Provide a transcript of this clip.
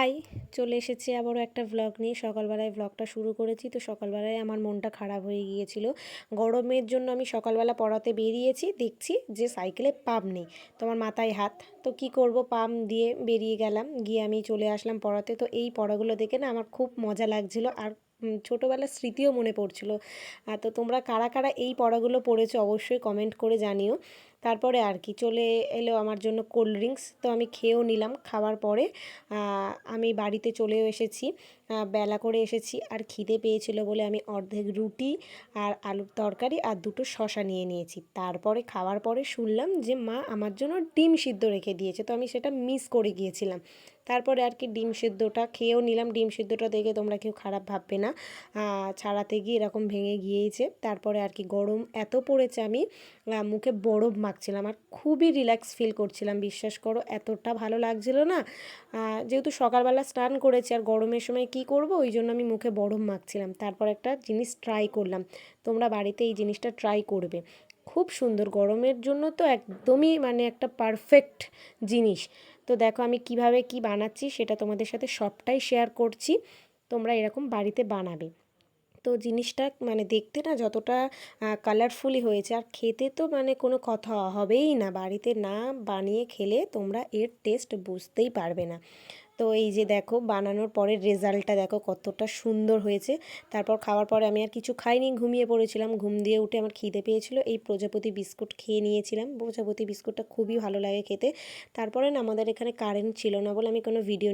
High, চলে এসেছি আবারও একটা ভ্লগ নিয়ে। সকালবেলায় ভ্লগটা শুরু করেছি। তো সকালবেলায় আমার মনটা খারাপ হয়ে গিয়েছিল। গরমের জন্য আমি সকালবেলা পড়াতে বেরিয়েছি, দেখছি যে সাইকেলে পাম্প নেই। তো আমার মাথায় হাত, তো কি করব, পাম্প দিয়ে বেরিয়ে গেলাম, গিয়ে আমি চলে আসলাম পড়াতে। তো এই পড়াগুলো দেখে না আমার খুব মজা লাগছিল, আর ছোটোবেলার স্মৃতিও মনে পড়ছিল। তো তোমরা কারা কারা এই পড়াগুলো পড়েছো অবশ্যই কমেন্ট করে জানিও। তারপরে আর কি চলে এলো আমার জন্য কোল্ড ড্রিঙ্কস, তো আমি খেয়েও নিলাম। খাওয়ার পরে আমি বাড়িতে চলেও এসেছি, বেলা করে এসেছি, আর খিদে পেয়েছিল বলে আমি অর্ধেক রুটি আর আলুর তরকারি আর দুটো শশা নিয়ে নিয়েছি। তারপরে খাওয়ার পরে শুনলাম যে মা আমার জন্য ডিম সিদ্ধ রেখে দিয়েছে, তো আমি সেটা মিস করে গিয়েছিলাম। তারপরে আর কি ডিম সিদ্ধটা খেয়েও নিলাম। ডিম সিদ্ধটা দেখে তোমরা কেউ খারাপ ভাববে না, ছাড়াতে গিয়ে এরকম ভেঙে গিয়েছে। তারপরে আর কি গরম এত পড়েছে, আমি মুখে বরফ মাখছিলাম আর খুবই রিল্যাক্স ফিল করছিলাম। বিশ্বাস করো, এতটা ভালো লাগছিল না। যেহেতু সকালবেলা স্নান করেছি আর গরমের সময় কি করব, ওই জন্য আমি মুখে বরফ মাখছিলাম। তারপর একটা জিনিস ট্রাই করলাম, তোমরা বাড়িতে এই জিনিসটা ট্রাই করবে, খুব সুন্দর। গরমের জন্য তো একদমই মানে একটা পারফেক্ট জিনিস। তো দেখো আমি কিভাবে কি বানাচ্ছি সেটা তোমাদের সাথে সবটাই শেয়ার করছি, তোমরা এরকম বাড়িতে বানাবে। তো জিনিসটা মানে দেখতে না যতটা কালারফুলি হয়েছে, আর খেতে তো মানে কোনো কথা হবেই না। বাড়িতে না বানিয়ে খেলে তোমরা এর টেস্ট বুঝতেই পারবে না। তো এই যে দেখো বানানোর পরের রেজাল্টটা দেখো কতটা সুন্দর হয়েছে। তারপর খাওয়ার পরে আমি আর কিছু খাইনি, ঘুমিয়ে পড়েছিলাম। ঘুম দিয়ে উঠে আমার খিদে পেয়েছিল, এই প্রজাপতি বিস্কুট খেয়ে নিয়েছিলাম। প্রজাপতি বিস্কুটটা খুবই ভালো লাগে খেতে। তারপরে না আমাদের এখানে কারেন্ট ছিল না বলে আমি কোনো ভিডিও